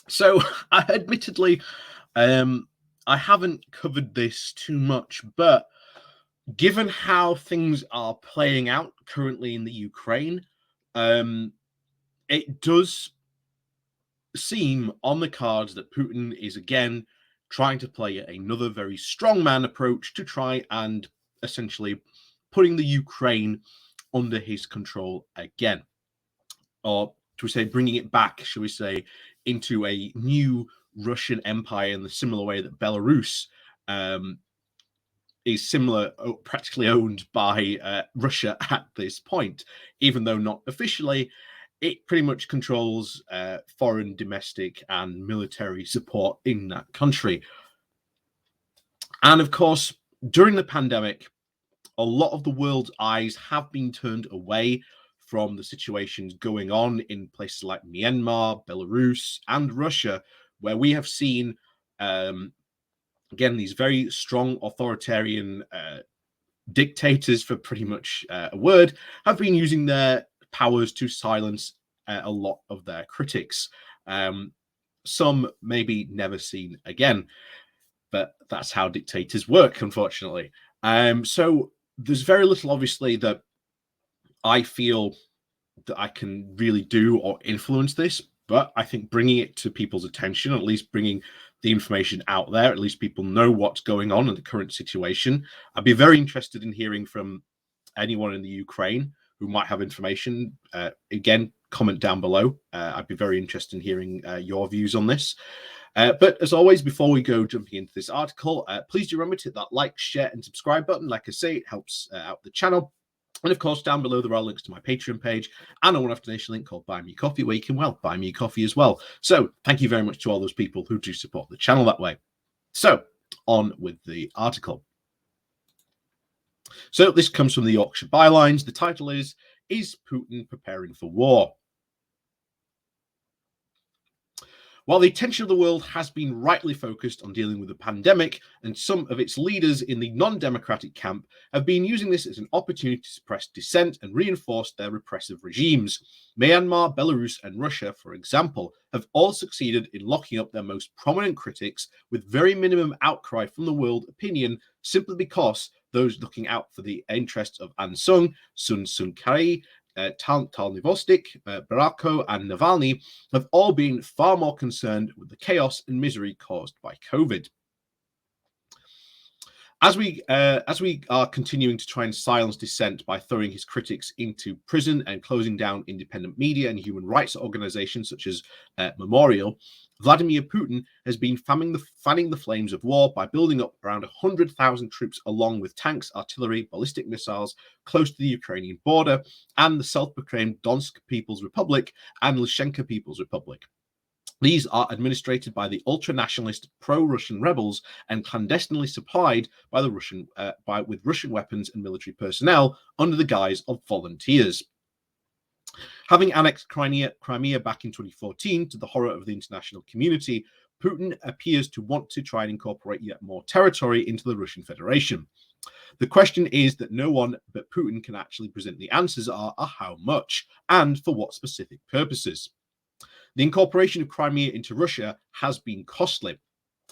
So, admittedly, um, I haven't covered this too much, but given how things are playing out currently in the Ukraine, um, it does seem on the cards that Putin is again trying to play another very strongman approach to try and essentially putting the Ukraine under his control again, or to say bringing it back, shall we say, into a new Russian empire in the similar way that Belarus um, is similar, practically owned by Russia at this point, even though not officially. It pretty much controls foreign, domestic, and military support in that country. And of course, during the pandemic, a lot of the world's eyes have been turned away from the situations going on in places like Myanmar, Belarus, and Russia, where we have seen, again, these very strong authoritarian dictators, for pretty much a word, have been using their powers to silence a lot of their critics. Some maybe never seen again, but that's how dictators work, unfortunately. So there's very little, obviously, that I feel that I can really do or influence this, but I think bringing it to people's attention, at least bringing the information out there, at least people know what's going on in the current situation. I'd be very interested in hearing from anyone in the Ukraine who might have information. Again, comment down below. I'd be very interested in hearing your views on this. But as always, before we go jumping into this article, please do remember to hit that like, share, and subscribe button. Like I say, it helps out the channel. And of course, down below, there are links to my Patreon page and a one-off donation link called Buy Me Coffee, where you can, well, buy me coffee as well. So thank you very much to all those people who do support the channel that way. So on with the article. So this comes from the Yorkshire Bylines. The title is Putin Preparing for War? While the attention of the world has been rightly focused on dealing with the pandemic, and some of its leaders in the non-democratic camp have been using this as an opportunity to suppress dissent and reinforce their repressive regimes, Myanmar, Belarus, and Russia, for example, have all succeeded in locking up their most prominent critics with very minimum outcry from the world opinion, simply because those looking out for the interests of Aung San, Sun Kyi, Talnivostik, Barako, and Navalny have all been far more concerned with the chaos and misery caused by COVID. As we are continuing to try and silence dissent by throwing his critics into prison and closing down independent media and human rights organizations such as Memorial, Vladimir Putin has been fanning the flames of war by building up around 100,000 troops along with tanks, artillery, ballistic missiles close to the Ukrainian border and the self-proclaimed Donetsk People's Republic and Lushanka People's Republic. These are administrated by the ultra-nationalist pro-Russian rebels and clandestinely supplied by the with Russian weapons and military personnel under the guise of volunteers. Having annexed Crimea back in 2014 to the horror of the international community, Putin appears to want to try and incorporate yet more territory into the Russian Federation. The question is that no one but Putin can actually present the answers are how much and for what specific purposes. The incorporation of Crimea into Russia has been costly,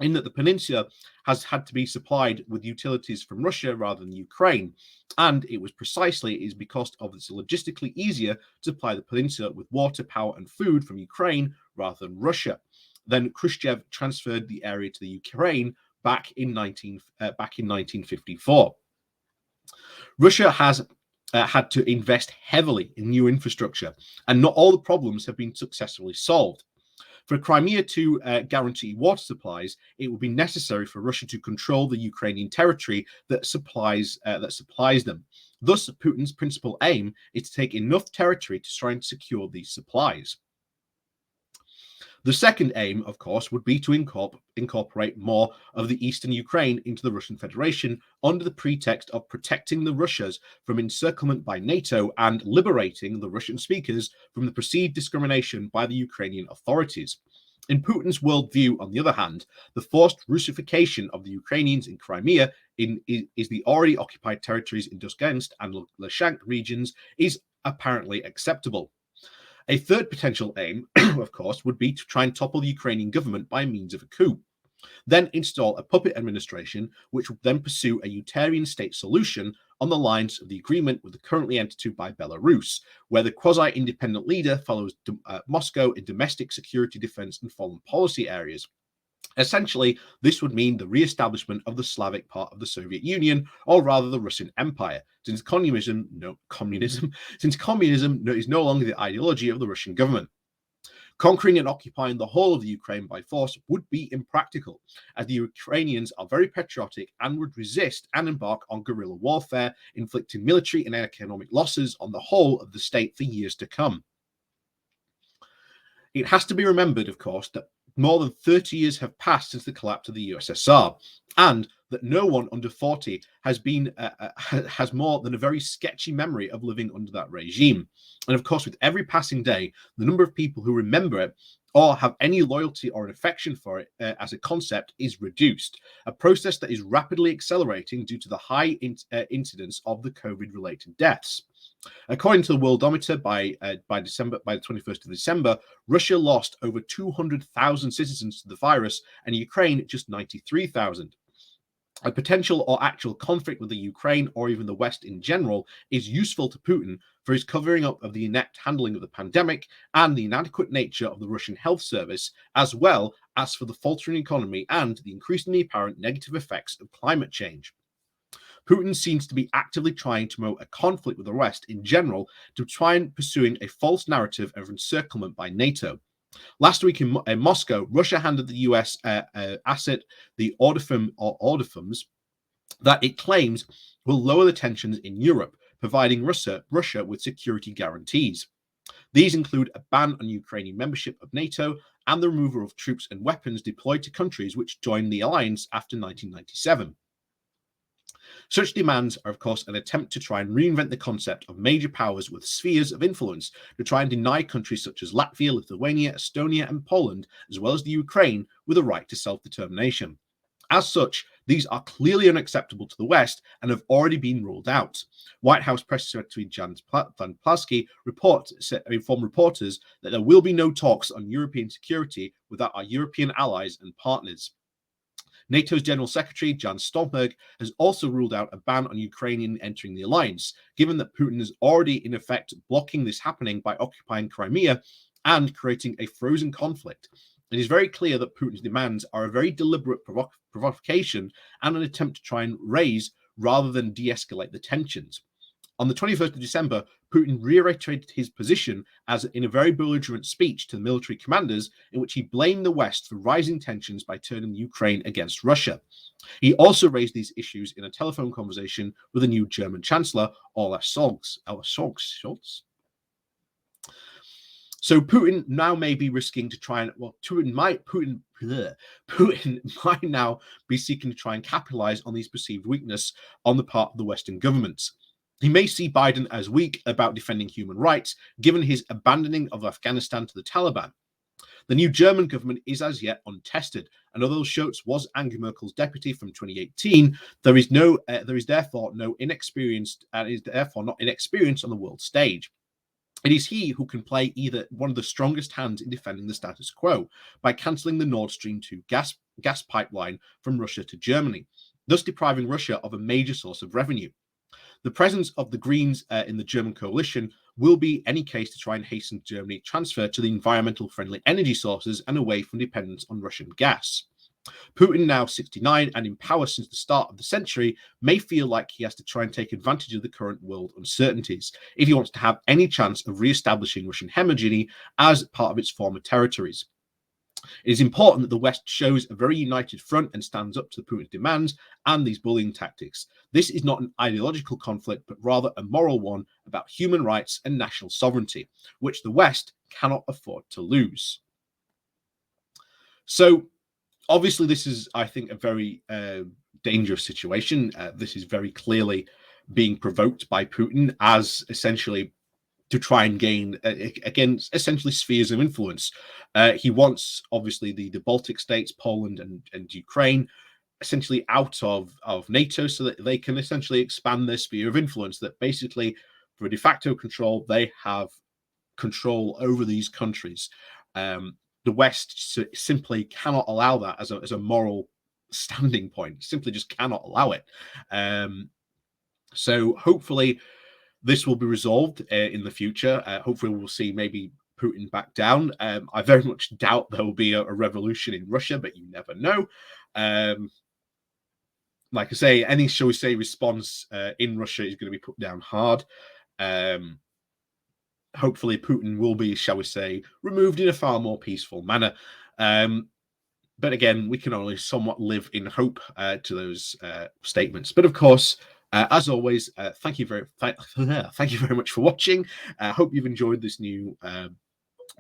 in that the peninsula has had to be supplied with utilities from Russia rather than Ukraine, and it was because of it's logistically easier to supply the peninsula with water, power, and food from Ukraine rather than Russia. Then Khrushchev transferred the area to the Ukraine back in 1954. Russia has had to invest heavily in new infrastructure, and not all the problems have been successfully solved. For Crimea to guarantee water supplies, it would be necessary for Russia to control the Ukrainian territory that supplies them. Thus, Putin's principal aim is to take enough territory to try and secure these supplies. The second aim, of course, would be to incorporate more of the eastern Ukraine into the Russian Federation under the pretext of protecting the Russias from encirclement by NATO and liberating the Russian speakers from the perceived discrimination by the Ukrainian authorities. In Putin's worldview, on the other hand, the forced Russification of the Ukrainians in Crimea is the already occupied territories in Donetsk and Luhansk regions is apparently acceptable. A third potential aim, of course, would be to try and topple the Ukrainian government by means of a coup, then install a puppet administration, which would then pursue a utilitarian state solution on the lines of the agreement with the currently entered into by Belarus, where the quasi-independent leader follows Moscow in domestic security, defense, and foreign policy areas. Essentially, this would mean the re-establishment of the Slavic part of the Soviet Union, or rather the Russian Empire, since communism is no longer the ideology of the Russian government. Conquering and occupying the whole of the Ukraine by force would be impractical, as the Ukrainians are very patriotic and would resist and embark on guerrilla warfare, inflicting military and economic losses on the whole of the state for years to come. It has to be remembered, of course, that more than 30 years have passed since the collapse of the USSR, and that no one under 40 has more than a very sketchy memory of living under that regime. And of course, with every passing day, the number of people who remember it or have any loyalty or an affection for it as a concept is reduced, a process that is rapidly accelerating due to the high incidence of the COVID-related deaths. According to the Worldometer, by the 21st of December, Russia lost over 200,000 citizens to the virus, and Ukraine just 93,000. A potential or actual conflict with the Ukraine or even the West in general is useful to Putin for his covering up of the inept handling of the pandemic and the inadequate nature of the Russian health service, as well as for the faltering economy and the increasingly apparent negative effects of climate change. Putin seems to be actively trying to promote a conflict with the West in general to try and pursuing a false narrative of encirclement by NATO. Last week in Moscow, Russia handed the US asset the ordofums that it claims will lower the tensions in Europe, providing Russia with security guarantees. These include a ban on Ukrainian membership of NATO and the removal of troops and weapons deployed to countries which joined the alliance after 1997. Such demands are, of course, an attempt to try and reinvent the concept of major powers with spheres of influence to try and deny countries such as Latvia, Lithuania, Estonia, and Poland, as well as the Ukraine, with a right to self-determination. As such, these are clearly unacceptable to the West and have already been ruled out. White House Press Secretary Jan Van Plasky informed reporters that there will be no talks on European security without our European allies and partners. NATO's General Secretary, Jens Stoltenberg, has also ruled out a ban on Ukrainian entering the alliance, given that Putin is already, in effect, blocking this happening by occupying Crimea and creating a frozen conflict. It is very clear that Putin's demands are a very deliberate provocation and an attempt to try and raise rather than de-escalate the tensions. On the 21st of December, Putin reiterated his position as in a very belligerent speech to the military commanders, in which he blamed the West for rising tensions by turning Ukraine against Russia. He also raised these issues in a telephone conversation with the new German Chancellor, Olaf Scholz. So Putin now may be risking to try and, Putin might now be seeking to try and capitalize on these perceived weakness on the part of the Western governments. He may see Biden as weak about defending human rights, given his abandoning of Afghanistan to the Taliban. The new German government is as yet untested, and although Scholz was Angela Merkel's deputy from 2018, there is therefore not inexperienced on the world stage. It is he who can play either one of the strongest hands in defending the status quo by cancelling the Nord Stream 2 gas pipeline from Russia to Germany, thus depriving Russia of a major source of revenue. The presence of the Greens in the German coalition will be in any case to try and hasten Germany's transfer to the environmental friendly energy sources and away from dependence on Russian gas. Putin, now 69 and in power since the start of the century, may feel like he has to try and take advantage of the current world uncertainties if he wants to have any chance of re-establishing Russian hegemony as part of its former territories. It is important that the West shows a very united front and stands up to Putin's demands and these bullying tactics. This is not an ideological conflict, but rather a moral one about human rights and national sovereignty, which the West cannot afford to lose. So, obviously, this is, I think, a very dangerous situation. This is very clearly being provoked by Putin as essentially to try and gain, again, essentially spheres of influence. He wants, obviously, the Baltic states, Poland and Ukraine, essentially out of NATO so that they can essentially expand their sphere of influence, that basically, for de facto control, they have control over these countries. The West simply cannot allow that as a moral standing point. Simply just cannot allow it. So hopefully this will be resolved in the future. Hopefully we'll see maybe Putin back down. I very much doubt there will be a revolution in Russia, but you never know. Like I say, any, shall we say, response in Russia is going to be put down hard. Hopefully Putin will be, shall we say, removed in a far more peaceful manner. But again, we can only somewhat live in hope to those statements. But of course, as always, thank you very much for watching. I hope you've enjoyed this new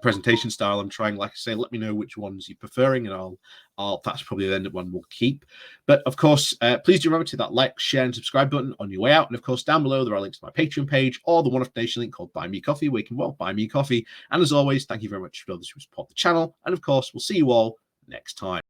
presentation style I'm trying. Like I say, let me know which ones you're preferring, and I'll that's probably the one we'll keep. But of course, please do remember to hit that like, share, and subscribe button on your way out. And of course, down below there are links to my Patreon page or the one-off donation link called Buy Me Coffee, where you can buy me coffee. And as always, thank you very much for those who support the channel. And of course, we'll see you all next time.